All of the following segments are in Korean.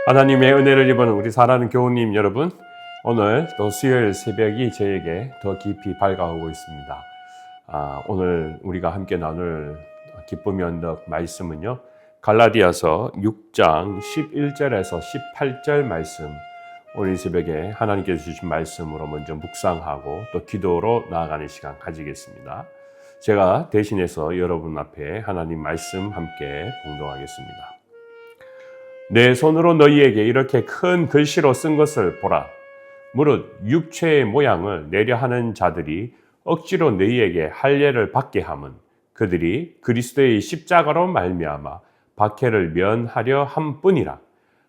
하나님의 은혜를 입은 우리 사랑하는 교우님 여러분, 오늘 또 수요일 새벽이 저에게 더 깊이 밝아오고 있습니다. 오늘 우리가 함께 나눌 기쁨의 언덕 말씀은요, 갈라디아서 6장 11절에서 18절 말씀, 오늘 새벽에 하나님께서 주신 말씀으로 먼저 묵상하고 또 기도로 나아가는 시간 가지겠습니다. 제가 대신해서 여러분 앞에 하나님 말씀 함께 봉독하겠습니다. 내 손으로 너희에게 이렇게 큰 글씨로 쓴 것을 보라. 무릇 육체의 모양을 내려하는 자들이 억지로 너희에게 할례를 받게 함은 그들이 그리스도의 십자가로 말미암아 박해를 면하려 함뿐이라.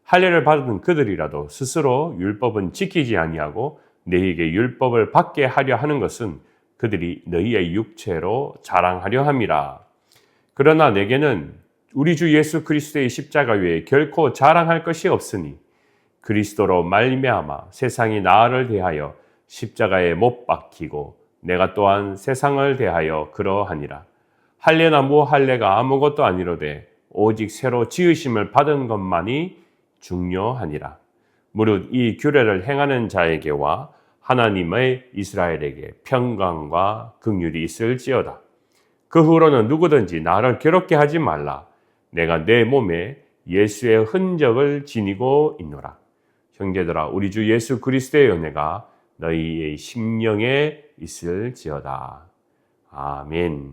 할례를 받은 그들이라도 스스로 율법은 지키지 아니하고 너희에게 율법을 받게 하려 하는 것은 그들이 너희의 육체로 자랑하려 함이라. 그러나 내게는 우리 주 예수 그리스도의 십자가 외에 결코 자랑할 것이 없으니 그리스도로 말미암아 세상이 나를 대하여 십자가에 못 박히고 내가 또한 세상을 대하여 그러하니라. 할례나 무할례가 아무것도 아니로되 오직 새로 지으심을 받은 것만이 중요하니라. 무릇 이 규례를 행하는 자에게와 하나님의 이스라엘에게 평강과 긍휼이 있을지어다. 그 후로는 누구든지 나를 괴롭게 하지 말라. 내가 내 몸에 예수의 흔적을 지니고 있노라. 형제들아, 우리 주 예수 그리스도의 은혜가 너희의 심령에 있을지어다. 아멘.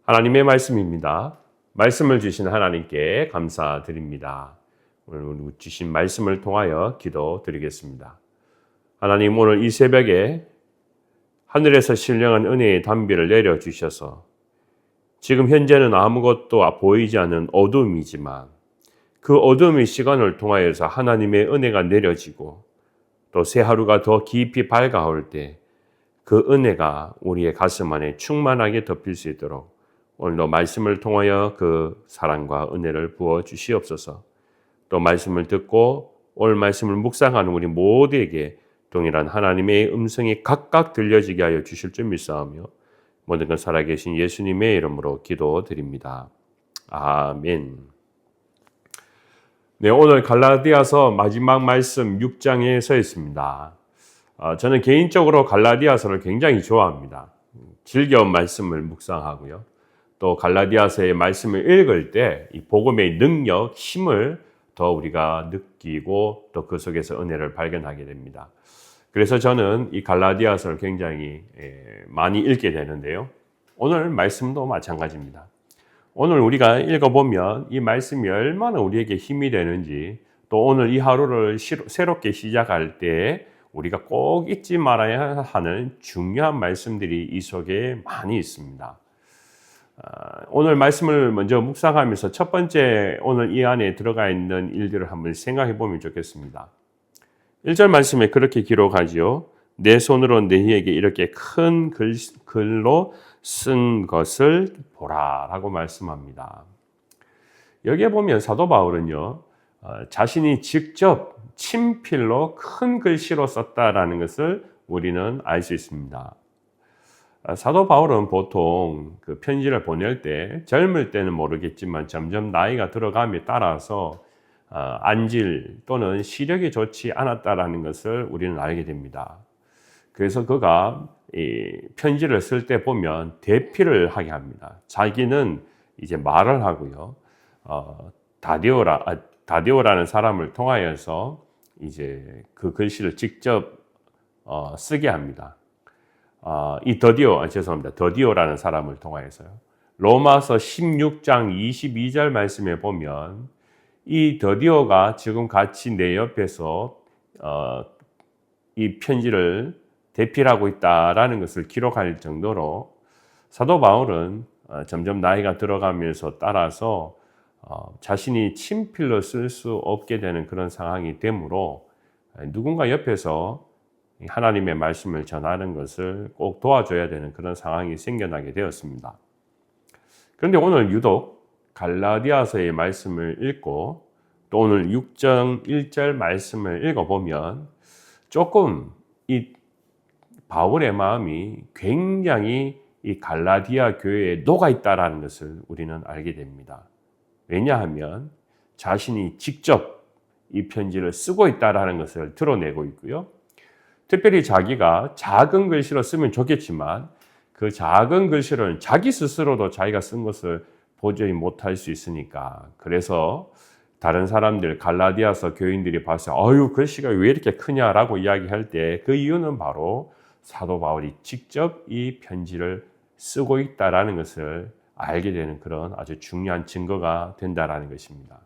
하나님의 말씀입니다. 말씀을 주신 하나님께 감사드립니다. 오늘 주신 말씀을 통하여 기도드리겠습니다. 하나님, 오늘 이 새벽에 하늘에서 신령한 은혜의 단비를 내려주셔서 지금 현재는 아무것도 보이지 않는 어둠이지만 그 어둠의 시간을 통하여서 하나님의 은혜가 내려지고 또 새 하루가 더 깊이 밝아올 때 그 은혜가 우리의 가슴 안에 충만하게 덮일 수 있도록 오늘도 말씀을 통하여 그 사랑과 은혜를 부어 주시옵소서. 또 말씀을 듣고 오늘 말씀을 묵상하는 우리 모두에게 동일한 하나님의 음성이 각각 들려지게 하여 주실 줄 믿사오며 모든 것 살아계신 예수님의 이름으로 기도드립니다. 아멘. 네, 오늘 갈라디아서 마지막 말씀 6장에 서 있습니다. 저는 개인적으로 갈라디아서를 굉장히 좋아합니다. 즐겨 말씀을 묵상하고요. 또 갈라디아서의 말씀을 읽을 때 이 복음의 능력, 힘을 더 우리가 느끼고 또 그 속에서 은혜를 발견하게 됩니다. 그래서 저는 이 갈라디아서를 굉장히 많이 읽게 되는데요. 오늘 말씀도 마찬가지입니다. 오늘 우리가 읽어보면 이 말씀이 얼마나 우리에게 힘이 되는지, 또 오늘 이 하루를 새롭게 시작할 때 우리가 꼭 잊지 말아야 하는 중요한 말씀들이 이 속에 많이 있습니다. 오늘 말씀을 먼저 묵상하면서 첫 번째 오늘 이 안에 들어가 있는 일들을 한번 생각해 보면 좋겠습니다. 1절 말씀에 그렇게 기록하지요. 내 손으로 너희에게 이렇게 큰 글로 쓴 것을 보라 라고 말씀합니다. 여기에 보면 사도 바울은요, 자신이 직접 친필로 큰 글씨로 썼다라는 것을 우리는 알 수 있습니다. 사도 바울은 보통 그 편지를 보낼 때 젊을 때는 모르겠지만 점점 나이가 들어감에 따라서 안질 또는 시력이 좋지 않았다라는 것을 우리는 알게 됩니다. 그래서 그가 이 편지를 쓸 때 보면 대피를 하게 합니다. 자기는 이제 말을 하고요. 다디오라는 사람을 통하여서 이제 그 글씨를 직접 쓰게 합니다. 더디오라는 사람을 통하여서요. 로마서 16장 22절 말씀에 보면 이 더디오가 지금 같이 내 옆에서 이 편지를 대필하고 있다라는 것을 기록할 정도로 사도 바울은 점점 나이가 들어가면서 따라서 자신이 친필로 쓸 수 없게 되는 그런 상황이 되므로 누군가 옆에서 하나님의 말씀을 전하는 것을 꼭 도와줘야 되는 그런 상황이 생겨나게 되었습니다. 그런데 오늘 유독 갈라디아서의 말씀을 읽고 또 오늘 6장 1절 말씀을 읽어보면 조금 이 바울의 마음이 굉장히 이 갈라디아 교회에 녹아있다라는 것을 우리는 알게 됩니다. 왜냐하면 자신이 직접 이 편지를 쓰고 있다라는 것을 드러내고 있고요. 특별히 자기가 작은 글씨로 쓰면 좋겠지만 그 작은 글씨를 자기 스스로도 자기가 쓴 것을 도저히 못할 수 있으니까, 그래서 다른 사람들, 갈라디아서 교인들이 봐서 어유 글씨가 왜 이렇게 크냐라고 이야기할 때 그 이유는 바로 사도 바울이 직접 이 편지를 쓰고 있다라는 것을 알게 되는 그런 아주 중요한 증거가 된다라는 것입니다.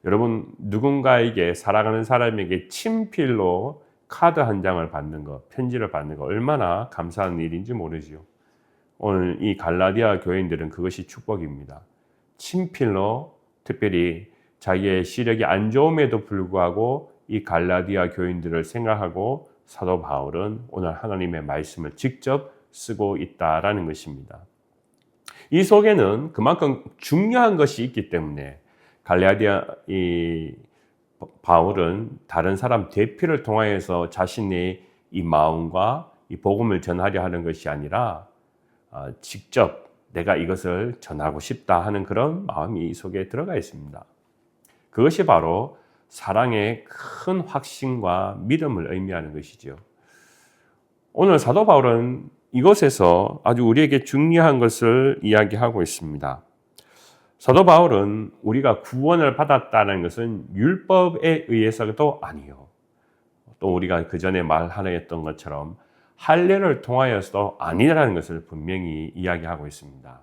여러분, 누군가에게, 사랑하는 사람에게 친필로 카드 한 장을 받는 것, 편지를 받는 것 얼마나 감사한 일인지 모르지요. 오늘 이 갈라디아 교인들은 그것이 축복입니다. 친필로, 특별히 자기의 시력이 안 좋음에도 불구하고 이 갈라디아 교인들을 생각하고 사도 바울은 오늘 하나님의 말씀을 직접 쓰고 있다라는 것입니다. 이 속에는 그만큼 중요한 것이 있기 때문에 갈라디아 바울은 다른 사람 대피를 통하여서 자신의 이 마음과 이 복음을 전하려 하는 것이 아니라 직접 내가 이것을 전하고 싶다 하는 그런 마음이 이 속에 들어가 있습니다. 그것이 바로 사랑의 큰 확신과 믿음을 의미하는 것이죠. 오늘 사도 바울은 이것에서 아주 우리에게 중요한 것을 이야기하고 있습니다. 사도 바울은 우리가 구원을 받았다는 것은 율법에 의해서도 아니요, 또 우리가 그 전에 말하였던 것처럼 할례를 통하여서도 아니라는 것을 분명히 이야기하고 있습니다.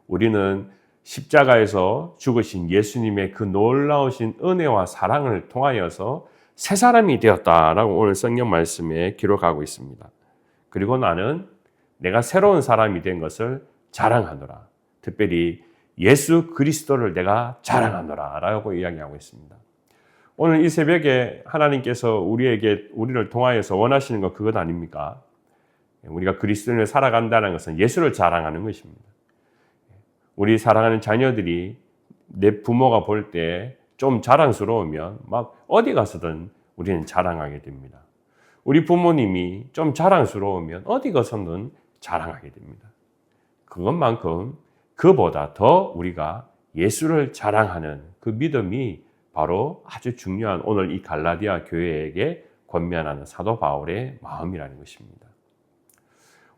우리는 십자가에서 죽으신 예수님의 그 놀라우신 은혜와 사랑을 통하여서 새 사람이 되었다라고 오늘 성경 말씀에 기록하고 있습니다. 그리고 나는 내가 새로운 사람이 된 것을 자랑하노라. 특별히 예수 그리스도를 내가 자랑하노라 라고 이야기하고 있습니다. 오늘 이 새벽에 하나님께서 우리를 통하여서 원하시는 것 그것 아닙니까? 우리가 그리스도인을 살아간다는 것은 예수를 자랑하는 것입니다. 우리 사랑하는 자녀들이 내 부모가 볼 때 좀 자랑스러우면 막 어디 가서든 우리는 자랑하게 됩니다. 우리 부모님이 좀 자랑스러우면 어디 가서든 자랑하게 됩니다. 그것만큼 그보다 더 우리가 예수를 자랑하는 그 믿음이 바로 아주 중요한 오늘 이 갈라디아 교회에게 권면하는 사도 바울의 마음이라는 것입니다.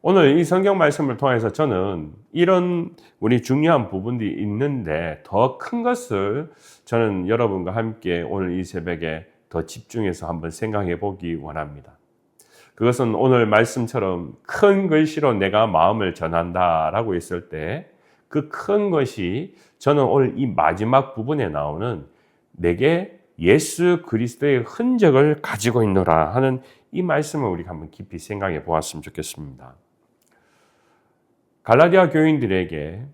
오늘 이 성경 말씀을 통해서 저는 이런 우리 중요한 부분들이 있는데 더 큰 것을 저는 여러분과 함께 오늘 이 새벽에 더 집중해서 한번 생각해 보기 원합니다. 그것은 오늘 말씀처럼 큰 글씨로 내가 마음을 전한다라고 했을 때 그 큰 것이 저는 오늘 이 마지막 부분에 나오는 내게 예수 그리스도의 흔적을 가지고 있노라 하는 이 말씀을 우리가 한번 깊이 생각해 보았으면 좋겠습니다. 갈라디아 교인들에게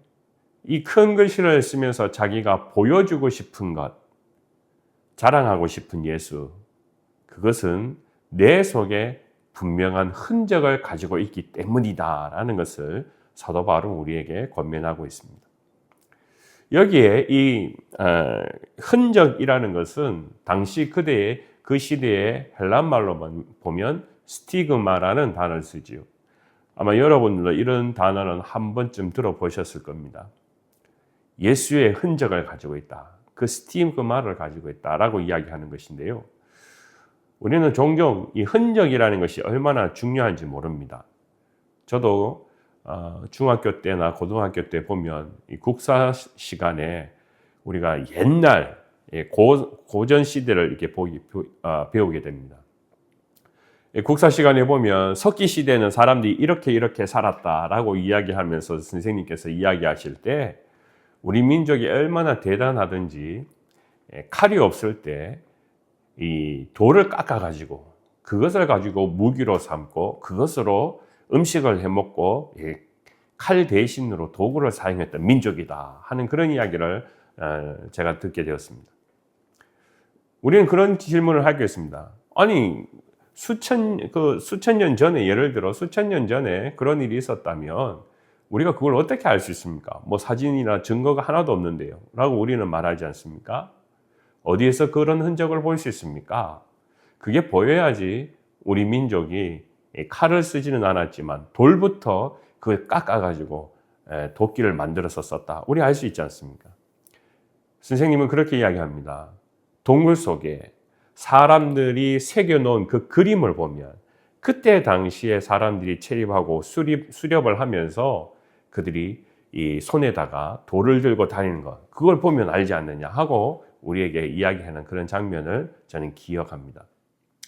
이 큰 글씨를 쓰면서 자기가 보여주고 싶은 것, 자랑하고 싶은 예수, 그것은 내 속에 분명한 흔적을 가지고 있기 때문이다라는 것을 사도 바울은 우리에게 권면하고 있습니다. 여기에 이 흔적이라는 것은 당시 그 시대의 헬란말로 보면 스티그마라는 단어를 쓰지요. 아마 여러분들도 이런 단어는 한 번쯤 들어보셨을 겁니다. 예수의 흔적을 가지고 있다. 그 스티그마를 가지고 있다라고 이야기하는 것인데요. 우리는 종종 이 흔적이라는 것이 얼마나 중요한지 모릅니다. 저도 중학교 때나 고등학교 때 보면 이 국사 시간에 우리가 옛날 고전 시대를 이렇게 배우게 됩니다. 국사 시간에 보면 석기 시대는 사람들이 이렇게 살았다라고 이야기하면서 선생님께서 이야기하실 때 우리 민족이 얼마나 대단하든지 칼이 없을 때 이 돌을 깎아가지고 그것을 가지고 무기로 삼고 그것으로 음식을 해먹고 칼 대신으로 도구를 사용했던 민족이다 하는 그런 이야기를 제가 듣게 되었습니다. 우리는 그런 질문을 하겠습니다. 아니 수천 년 전에, 예를 들어 수천 년 전에 그런 일이 있었다면 우리가 그걸 어떻게 알 수 있습니까? 뭐 사진이나 증거가 하나도 없는데요 라고 우리는 말하지 않습니까? 어디에서 그런 흔적을 볼 수 있습니까? 그게 보여야지 우리 민족이 칼을 쓰지는 않았지만 돌부터 그걸 깎아가지고 도끼를 만들어서 썼다. 우리 알 수 있지 않습니까? 선생님은 그렇게 이야기합니다. 동굴 속에 사람들이 새겨놓은 그 그림을 보면 그때 당시에 사람들이 체립하고 수렵을 하면서 그들이 이 손에다가 돌을 들고 다니는 것, 그걸 보면 알지 않느냐 하고 우리에게 이야기하는 그런 장면을 저는 기억합니다.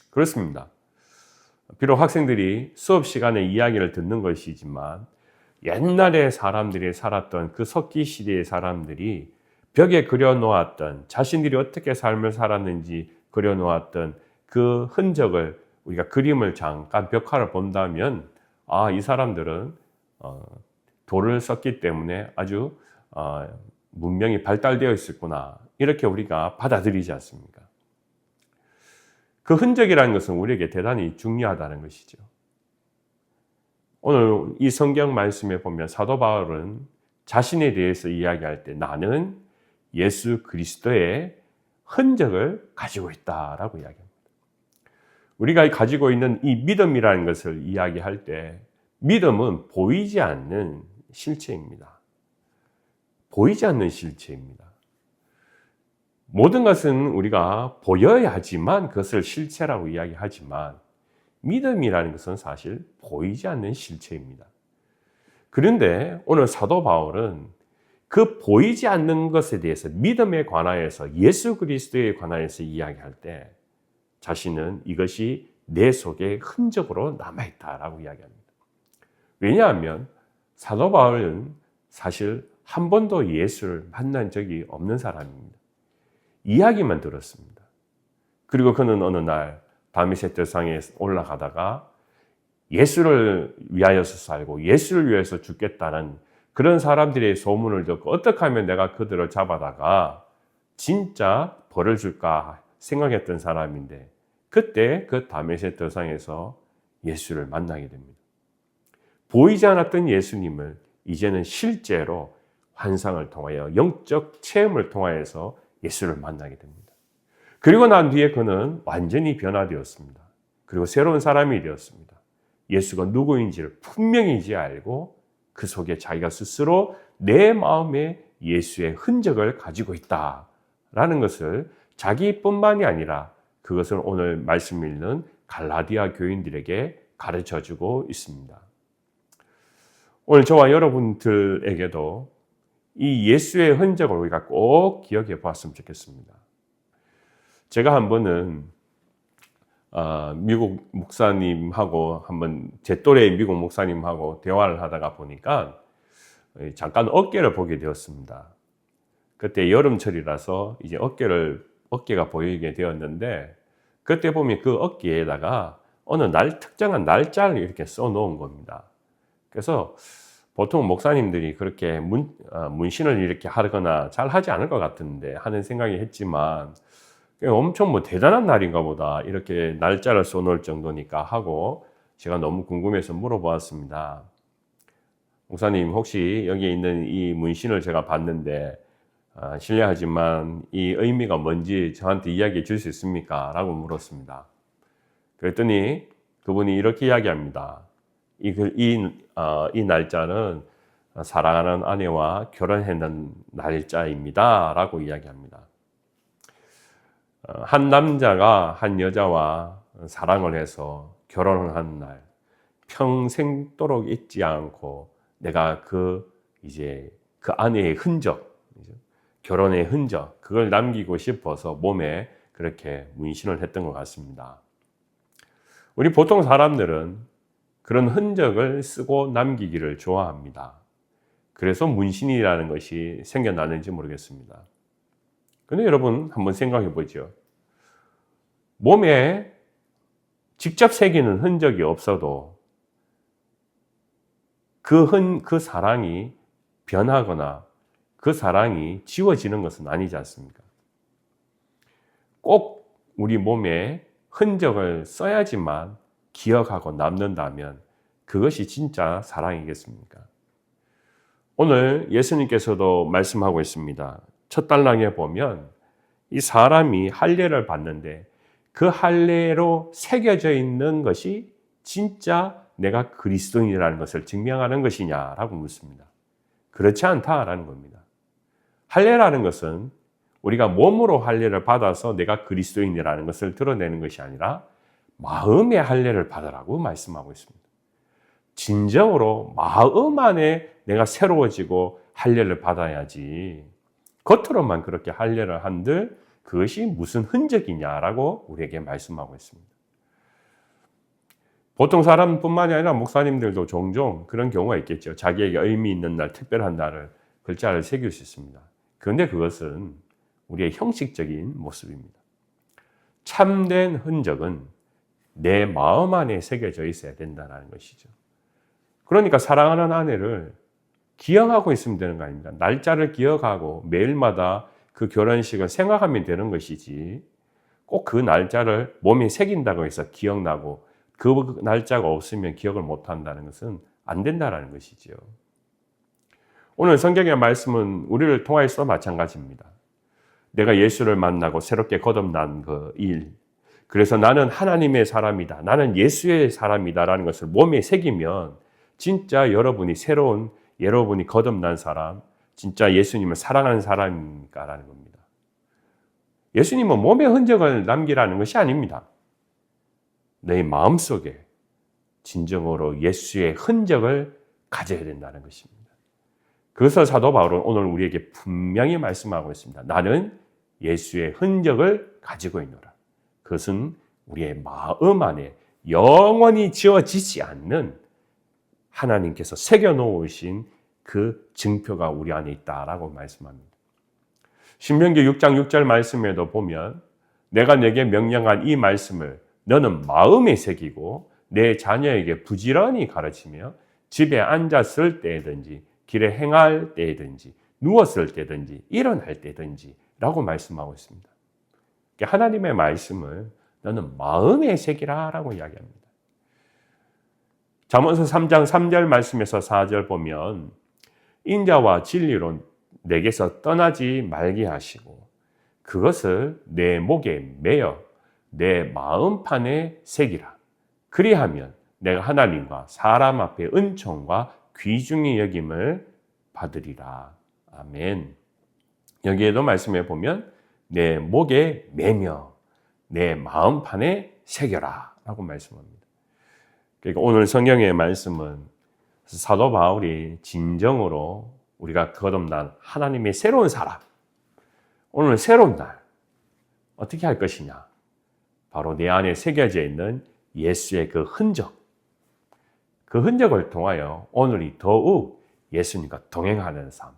그렇습니다. 비록 학생들이 수업 시간에 이야기를 듣는 것이지만 옛날에 사람들이 살았던 그 석기 시대의 사람들이 벽에 그려놓았던 자신들이 어떻게 삶을 살았는지 그려놓았던 그 흔적을 우리가 그림을 잠깐 벽화를 본다면 이 사람들은 돌을 썼기 때문에 아주 문명이 발달되어 있었구나 이렇게 우리가 받아들이지 않습니까? 그 흔적이라는 것은 우리에게 대단히 중요하다는 것이죠. 오늘 이 성경 말씀에 보면 사도 바울은 자신에 대해서 이야기할 때 나는 예수 그리스도의 흔적을 가지고 있다라고 이야기합니다. 우리가 가지고 있는 이 믿음이라는 것을 이야기할 때 믿음은 보이지 않는 실체입니다. 보이지 않는 실체입니다. 모든 것은 우리가 보여야지만 그것을 실체라고 이야기하지만 믿음이라는 것은 사실 보이지 않는 실체입니다. 그런데 오늘 사도 바울은 그 보이지 않는 것에 대해서 믿음에 관하여서 예수 그리스도에 관하여서 이야기할 때 자신은 이것이 내 속에 흔적으로 남아있다라고 이야기합니다. 왜냐하면 사도 바울은 사실 한 번도 예수를 만난 적이 없는 사람입니다. 이야기만 들었습니다. 그리고 그는 어느 날 다메섹 상에 올라가다가 예수를 위하여서 살고 예수를 위해서 죽겠다는 그런 사람들의 소문을 듣고 어떻게 하면 내가 그들을 잡아다가 진짜 벌을 줄까 생각했던 사람인데 그때 그 다메섹 상에서 예수를 만나게 됩니다. 보이지 않았던 예수님을 이제는 실제로 환상을 통하여 영적 체험을 통하여서 예수를 만나게 됩니다. 그리고 난 뒤에 그는 완전히 변화되었습니다. 그리고 새로운 사람이 되었습니다. 예수가 누구인지를 분명히 이제 알고 그 속에 자기가 스스로 내 마음에 예수의 흔적을 가지고 있다라는 것을 자기뿐만이 아니라 그것을 오늘 말씀 읽는 갈라디아 교인들에게 가르쳐주고 있습니다. 오늘 저와 여러분들에게도 이 예수의 흔적을 우리가 꼭 기억해 보았으면 좋겠습니다. 제가 한 번은 미국 목사님하고 한번 제 또래의 미국 목사님하고 대화를 하다가 보니까 잠깐 어깨를 보게 되었습니다. 그때 여름철이라서 이제 어깨가 보이게 되었는데 그때 보면 그 어깨에다가 어느 특정한 날짜를 이렇게 써놓은 겁니다. 그래서 보통 목사님들이 그렇게 문신을 이렇게 하거나 잘 하지 않을 것 같은데 하는 생각이 했지만 엄청 대단한 날인가 보다 이렇게 날짜를 써놓을 정도니까 하고 제가 너무 궁금해서 물어보았습니다. 목사님 혹시 여기에 있는 이 문신을 제가 봤는데 실례하지만 이 의미가 뭔지 저한테 이야기해 줄 수 있습니까? 라고 물었습니다. 그랬더니 그분이 이렇게 이야기합니다. 이 날짜는 사랑하는 아내와 결혼하는 날짜입니다. 라고 이야기합니다. 한 남자가 한 여자와 사랑을 해서 결혼을 하는 날, 평생도록 잊지 않고 내가 그 아내의 흔적, 결혼의 흔적, 그걸 남기고 싶어서 몸에 그렇게 문신을 했던 것 같습니다. 우리 보통 사람들은 그런 흔적을 쓰고 남기기를 좋아합니다. 그래서 문신이라는 것이 생겨나는지 모르겠습니다. 그런데 여러분 한번 생각해 보죠. 몸에 직접 새기는 흔적이 없어도 그 사랑이 변하거나 그 사랑이 지워지는 것은 아니지 않습니까? 꼭 우리 몸에 흔적을 써야지만 기억하고 남는다면 그것이 진짜 사랑이겠습니까? 오늘 예수님께서도 말씀하고 있습니다. 첫 달랑에 보면 이 사람이 할례를 받는데 그 할례로 새겨져 있는 것이 진짜 내가 그리스도인이라는 것을 증명하는 것이냐라고 묻습니다. 그렇지 않다라는 겁니다. 할례라는 것은 우리가 몸으로 할례를 받아서 내가 그리스도인이라는 것을 드러내는 것이 아니라 마음의 할례를 받으라고 말씀하고 있습니다. 진정으로 마음 안에 내가 새로워지고 할례를 받아야지 겉으로만 그렇게 할례를 한들 그것이 무슨 흔적이냐라고 우리에게 말씀하고 있습니다. 보통 사람뿐만이 아니라 목사님들도 종종 그런 경우가 있겠죠. 자기에게 의미 있는 날, 특별한 날을 글자를 새길 수 있습니다. 그런데 그것은 우리의 형식적인 모습입니다. 참된 흔적은 내 마음 안에 새겨져 있어야 된다는 것이죠. 그러니까 사랑하는 아내를 기억하고 있으면 되는 거 아닙니까? 날짜를 기억하고 매일마다 그 결혼식을 생각하면 되는 것이지 꼭 그 날짜를 몸에 새긴다고 해서 기억나고 그 날짜가 없으면 기억을 못한다는 것은 안 된다는 것이죠. 오늘 성경의 말씀은 우리를 통해서 마찬가지입니다. 내가 예수를 만나고 새롭게 거듭난 그 일, 그래서 나는 하나님의 사람이다, 나는 예수의 사람이다라는 것을 몸에 새기면 진짜 여러분이 새로운, 여러분이 거듭난 사람, 진짜 예수님을 사랑하는 사람입니까라는 겁니다. 예수님은 몸의 흔적을 남기라는 것이 아닙니다. 내 마음속에 진정으로 예수의 흔적을 가져야 된다는 것입니다. 그것을 사도 바울은 오늘 우리에게 분명히 말씀하고 있습니다. 나는 예수의 흔적을 가지고 있노라. 그것은 우리의 마음 안에 영원히 지워지지 않는 하나님께서 새겨놓으신 그 증표가 우리 안에 있다라고 말씀합니다. 신명기 6장 6절 말씀에도 보면 내가 내게 명령한 이 말씀을 너는 마음에 새기고 내 자녀에게 부지런히 가르치며 집에 앉았을 때든지 길에 행할 때든지 누웠을 때든지 일어날 때든지 라고 말씀하고 있습니다. 하나님의 말씀을 너는 마음에 새기라 라고 이야기합니다. 잠언서 3장 3절 말씀에서 4절 보면 인자와 진리로 내게서 떠나지 말게 하시고 그것을 내 목에 매어 내 마음판에 새기라. 그리하면 내가 하나님과 사람 앞에 은총과 귀중히 여김을 받으리라. 아멘. 여기에도 말씀해 보면 내 목에 매며 내 마음판에 새겨라 라고 말씀합니다. 그러니까 오늘 성경의 말씀은 사도 바울이 진정으로 우리가 거듭난 하나님의 새로운 사람, 오늘 새로운 날 어떻게 할 것이냐? 바로 내 안에 새겨져 있는 예수의 그 흔적, 그 흔적을 통하여 오늘이 더욱 예수님과 동행하는 삶,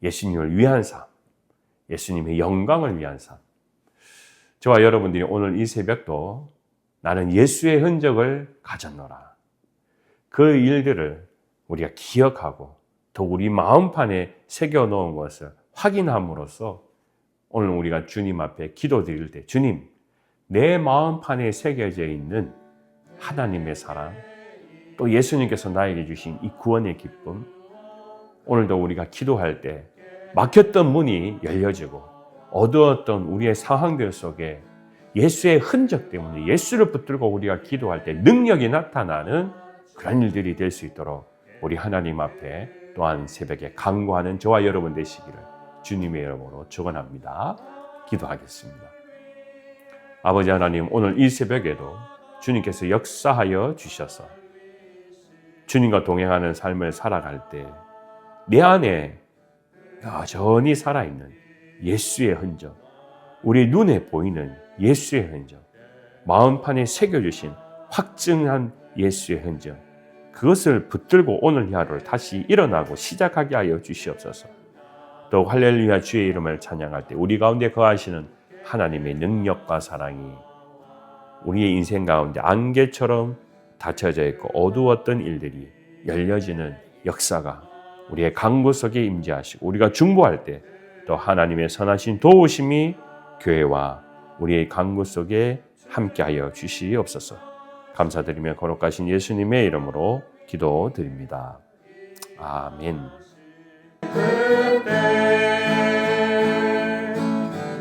예수님을 위한 삶, 예수님의 영광을 위한 삶. 저와 여러분들이 오늘 이 새벽도 나는 예수의 흔적을 가졌노라. 그 일들을 우리가 기억하고 또 우리 마음판에 새겨놓은 것을 확인함으로써 오늘 우리가 주님 앞에 기도드릴 때 주님, 내 마음판에 새겨져 있는 하나님의 사랑, 또 예수님께서 나에게 주신 이 구원의 기쁨, 오늘도 우리가 기도할 때 막혔던 문이 열려지고 어두웠던 우리의 상황들 속에 예수의 흔적 때문에 예수를 붙들고 우리가 기도할 때 능력이 나타나는 그런 일들이 될 수 있도록 우리 하나님 앞에 또한 새벽에 간구하는 저와 여러분 되시기를 주님의 이름으로 축원합니다. 기도하겠습니다. 아버지 하나님, 오늘 이 새벽에도 주님께서 역사하여 주셔서 주님과 동행하는 삶을 살아갈 때 내 안에 여전히 살아있는 예수의 흔적, 우리 눈에 보이는 예수의 흔적, 마음판에 새겨주신 확증한 예수의 흔적, 그것을 붙들고 오늘 하루를 다시 일어나고 시작하게 하여 주시옵소서. 또 할렐루야 주의 이름을 찬양할 때 우리 가운데 거하시는 하나님의 능력과 사랑이 우리의 인생 가운데 안개처럼 닫혀져 있고 어두웠던 일들이 열려지는 역사가 우리의 강구 속에 임재하시고 우리가 중보할 때 또 하나님의 선하신 도우심이 교회와 우리의 강구 속에 함께하여 주시옵소서. 감사드리며 거룩하신 예수님의 이름으로 기도드립니다. 아멘.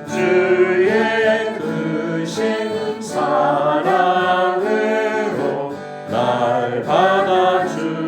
주의 크신 사랑으로 날 받아주